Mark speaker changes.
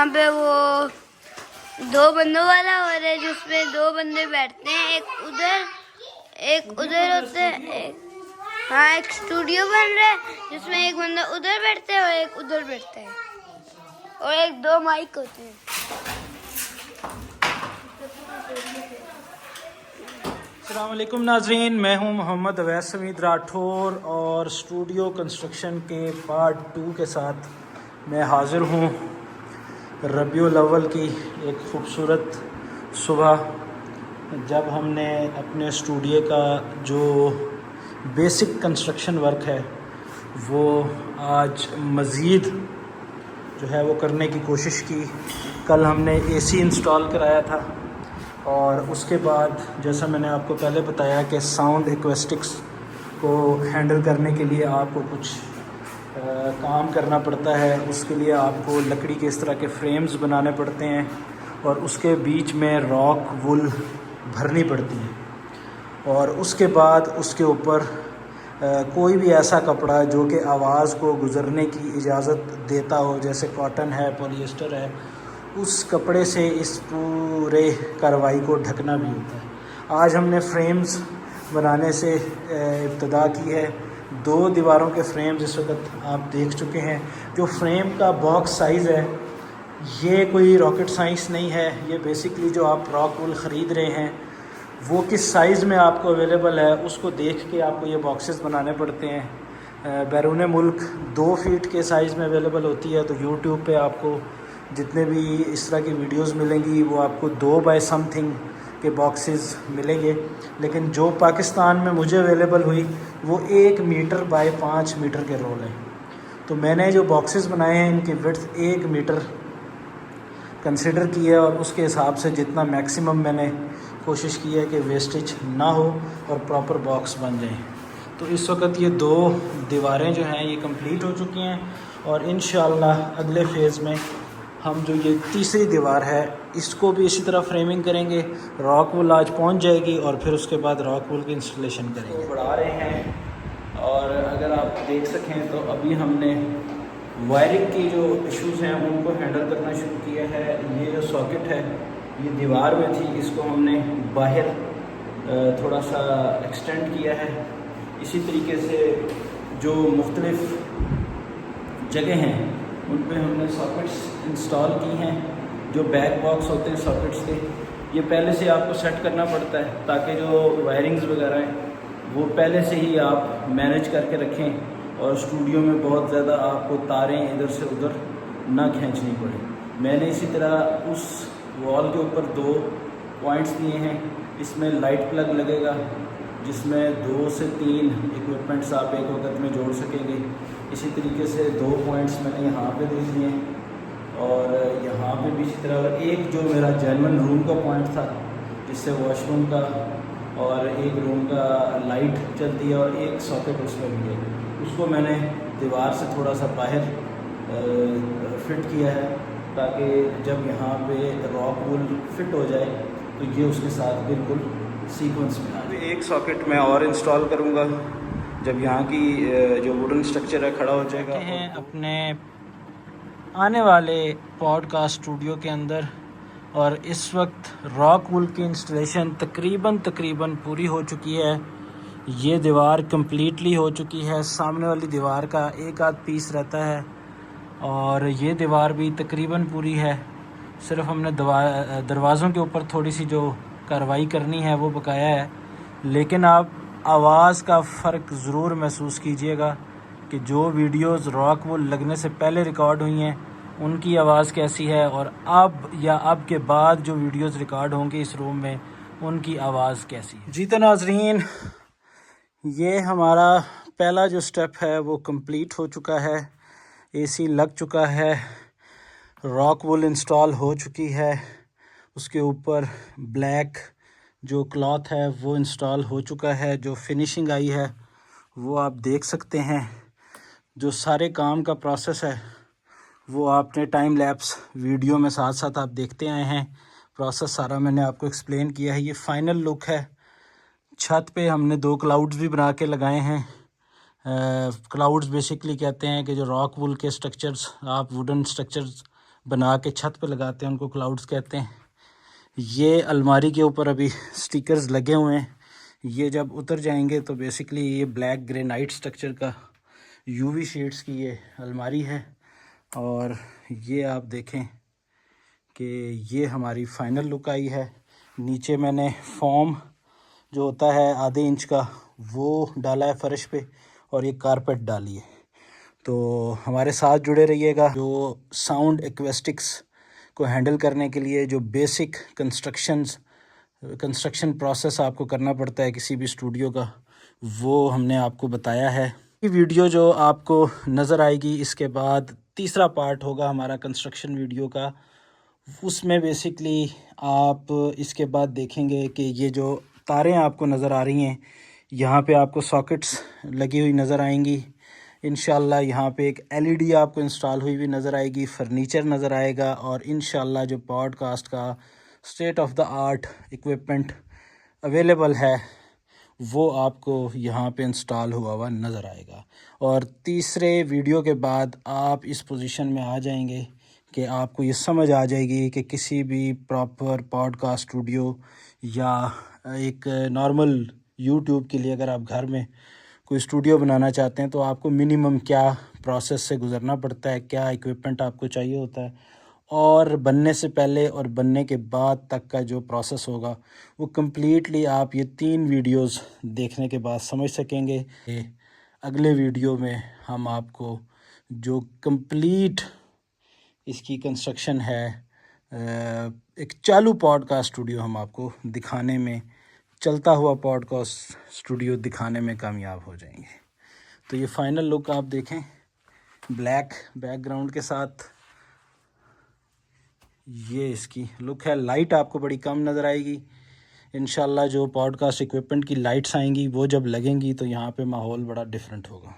Speaker 1: यहाँ पे वो 2 बंदों वाला हो रहा है जिसमें 2 बंदे बैठते हैं, एक उधर होता है, हाँ एक स्टूडियो बन रहा है जिसमें एक बंदा उधर बैठता है और एक उधर बैठता है और एक 2 माइक होते हैं।
Speaker 2: अस्सलाम वालेकुम नाज़रीन, मैं हूं मोहम्मद अवैस हमीद राठौर और स्टूडियो कंस्ट्रक्शन के पार्ट 2 के साथ मैं हाज़िर हूं रबीउल अव्वल की एक ख़ूबसूरत सुबह, जब हमने अपने स्टूडियो का जो बेसिक कंस्ट्रक्शन वर्क है वो आज मज़ीद जो है वो करने की कोशिश की। कल हमने एसी इंस्टॉल कराया था और उसके बाद जैसा मैंने आपको पहले बताया कि साउंड एक्वेस्टिक्स को हैंडल करने के लिए आपको कुछ काम करना पड़ता है। उसके लिए आपको लकड़ी के इस तरह के फ्रेम्स बनाने पड़ते हैं और उसके बीच में रॉक वुल भरनी पड़ती है और उसके बाद उसके ऊपर कोई भी ऐसा कपड़ा जो कि आवाज़ को गुज़रने की इजाज़त देता हो, जैसे कॉटन है, पॉलिएस्टर है, उस कपड़े से इस पूरे कार्रवाई को ढकना भी होता है। आज हमने फ्रेम्स बनाने से इब्तदा की है। 2 दीवारों के फ्रेम्स इस वक्त आप देख चुके हैं। जो फ्रेम का बॉक्स साइज़ है ये कोई रॉकेट साइंस नहीं है, ये बेसिकली जो आप रॉक वुल ख़रीद रहे हैं वो किस साइज़ में आपको अवेलेबल है उसको देख के आपको ये बॉक्सेस बनाने पड़ते हैं। बैरून मुल्क 2 फीट के साइज़ में अवेलेबल होती है, तो यूट्यूब पे आपको जितने भी इस तरह की वीडियोस मिलेंगी वो आपको 2 बाय समथिंग के बॉक्सेस मिलेंगे, लेकिन जो पाकिस्तान में मुझे अवेलेबल हुई वो 1 मीटर बाय 5 मीटर के रोल है। तो मैंने जो बॉक्सेस बनाए हैं इनकी विड्थ 1 मीटर कंसिडर की है और उसके हिसाब से जितना मैक्सिमम मैंने कोशिश की है कि वेस्टेज ना हो और प्रॉपर बॉक्स बन जाए। तो इस वक्त ये 2 दीवारें जो हैं ये कंप्लीट हो चुकी हैं और इंशाअल्लाह अगले फ़ेज़ में हम जो ये तीसरी दीवार है इसको भी इसी तरह फ्रेमिंग करेंगे। रॉक वुल आज पहुंच जाएगी और फिर उसके बाद रॉक वुल की इंस्टॉलेशन करेंगे। बढ़ा रहे हैं और अगर आप देख सकें तो अभी हमने वायरिंग की जो इश्यूज़ हैं उनको हैंडल करना शुरू किया है। ये जो सॉकेट है ये दीवार में थी, इसको हमने बाहर थोड़ा सा एक्सटेंड किया है। इसी तरीके से जो मुख्तलिफ़ जगह हैं उन पे हमने सॉकेट्स इंस्टॉल की हैं। जो बैक बॉक्स होते हैं सॉकेट्स के, ये पहले से आपको सेट करना पड़ता है ताकि जो वायरिंग्स वगैरह हैं वो पहले से ही आप मैनेज करके रखें और स्टूडियो में बहुत ज़्यादा आपको तारें इधर से उधर ना खींचनी पड़े। मैंने इसी तरह उस वॉल के ऊपर 2 पॉइंट्स दिए हैं। इसमें लाइट प्लग लगेगा जिसमें 2 से 3 इक्विपमेंट्स आप एक वक्त में जोड़ सकेंगे। इसी तरीके से 2 पॉइंट्स मैंने यहाँ पे दे दिए और यहाँ पे भी इसी तरह एक जो मेरा जेन्युइन रूम का पॉइंट था जिससे वॉशरूम का और एक रूम का लाइट चलती है और एक सॉकेट उसमें भी है, उसको मैंने दीवार से थोड़ा सा बाहर फिट किया है ताकि जब यहाँ पे रॉक वुल फिट हो जाए तो ये उसके साथ बिल्कुल सीक्वेंस में आ जाए। एक सॉकेट मैं और इंस्टॉल करूँगा जब यहाँ की जो वुडन स्ट्रक्चर है खड़ा हो जाएगा। हैं अपने आने वाले पॉडकास्ट स्टूडियो के अंदर और इस वक्त रॉक वुल की इंस्टॉलेशन तकरीबन पूरी हो चुकी है। ये दीवार कम्प्लीटली हो चुकी है। सामने वाली दीवार का एक आध पीस रहता है और ये दीवार भी तकरीबन पूरी है। सिर्फ हमने दरवाज़ों के ऊपर थोड़ी सी जो कार्रवाई करनी है वो बकाया है, लेकिन आप आवाज़ का फ़र्क ज़रूर महसूस कीजिएगा कि जो वीडियोज़ रॉक वुल लगने से पहले रिकॉर्ड हुई हैं उनकी आवाज़ कैसी है और अब या अब के बाद जो वीडियोज़ रिकॉर्ड होंगे इस रूम में उनकी आवाज़ कैसी है। जी तो नाज़रीन, ये हमारा पहला जो स्टेप है वो कंप्लीट हो चुका है। एसी लग चुका है, रॉक वुल इंस्टॉल हो चुकी है, उसके ऊपर ब्लैक जो क्लॉथ है वो इंस्टॉल हो चुका है। जो फिनिशिंग आई है वो आप देख सकते हैं। जो सारे काम का प्रोसेस है वो आपने टाइम लैप्स वीडियो में साथ साथ आप देखते आए हैं। प्रोसेस सारा मैंने आपको एक्सप्लेन किया है। ये फाइनल लुक है। छत पे हमने 2 क्लाउड्स भी बना के लगाए हैं। क्लाउड्स बेसिकली कहते हैं कि जो रॉक वुल के स्ट्रक्चर्स आप वुडन स्ट्रक्चर्स بنا کے چھت پہ لگاتے ہیں، ان کو کلاؤڈز کہتے ہیں۔ یہ الماری کے اوپر ابھی سٹیکرز لگے ہوئے ہیں، یہ جب اتر جائیں گے تو بیسکلی یہ بلیک گرینائٹ سٹرکچر کا یو وی شیڈز کی یہ الماری ہے۔ اور یہ آپ دیکھیں کہ یہ ہماری فائنل لک آئی ہے۔ نیچے میں نے فوم جو ہوتا ہے آدھے انچ کا وہ ڈالا ہے فرش پہ، اور یہ کارپیٹ ڈالی ہے۔ تو ہمارے ساتھ جڑے رہیے گا۔ جو ساؤنڈ ایکویسٹکس کو ہینڈل کرنے کے لیے جو بیسک کنسٹرکشن پروسیس آپ کو کرنا پڑتا ہے کسی بھی اسٹوڈیو کا، وہ ہم نے آپ کو بتایا ہے۔ یہ ویڈیو جو آپ کو نظر آئے گی، اس کے بعد تیسرا پارٹ ہوگا ہمارا کنسٹرکشن ویڈیو کا۔ اس میں بیسکلی آپ اس کے بعد دیکھیں گے کہ یہ جو تاریں آپ کو نظر آ رہی ہیں، یہاں پہ آپ کو ساکٹس لگی ہوئی نظر آئیں گی۔ انشاءاللہ یہاں پہ ایک LED آپ کو انسٹال ہوئی ہوئی نظر آئے گی، فرنیچر نظر آئے گا، اور انشاءاللہ جو پوڈ کاسٹ کا state of the art equipment available ہے وہ آپ کو یہاں پہ انسٹال ہوا ہوا نظر آئے گا۔ اور تیسرے ویڈیو کے بعد آپ اس پوزیشن میں آ جائیں گے کہ آپ کو یہ سمجھ آ جائے گی کہ کسی بھی پراپر پوڈ کاسٹ اسٹوڈیو یا ایک نارمل یوٹیوب کے لیے اگر آپ گھر میں کوئی اسٹوڈیو بنانا چاہتے ہیں تو آپ کو منیمم کیا پروسیس سے گزرنا پڑتا ہے، کیا ایکوپمنٹ آپ کو چاہیے ہوتا ہے، اور بننے سے پہلے اور بننے کے بعد تک کا جو پروسیس ہوگا وہ کمپلیٹلی آپ یہ 3 ویڈیوز دیکھنے کے بعد سمجھ سکیں گے۔ اگلے ویڈیو میں ہم آپ کو جو کمپلیٹ اس کی کنسٹرکشن ہے، ایک چالو پوڈ کاسٹ اسٹوڈیو ہم آپ کو دکھانے میں، چلتا ہوا پوڈ کاسٹ اسٹوڈیو دکھانے میں کامیاب ہو جائیں گے۔ تو یہ فائنل لک آپ دیکھیں بلیک بیک گراؤنڈ کے ساتھ، یہ اس کی لک ہے۔ لائٹ آپ کو بڑی کم نظر آئے گی، انشاءاللہ جو پوڈ کاسٹ ایکوپمنٹ کی لائٹس آئیں گی وہ جب لگیں گی تو یہاں پہ ماحول بڑا ڈیفرنٹ ہوگا۔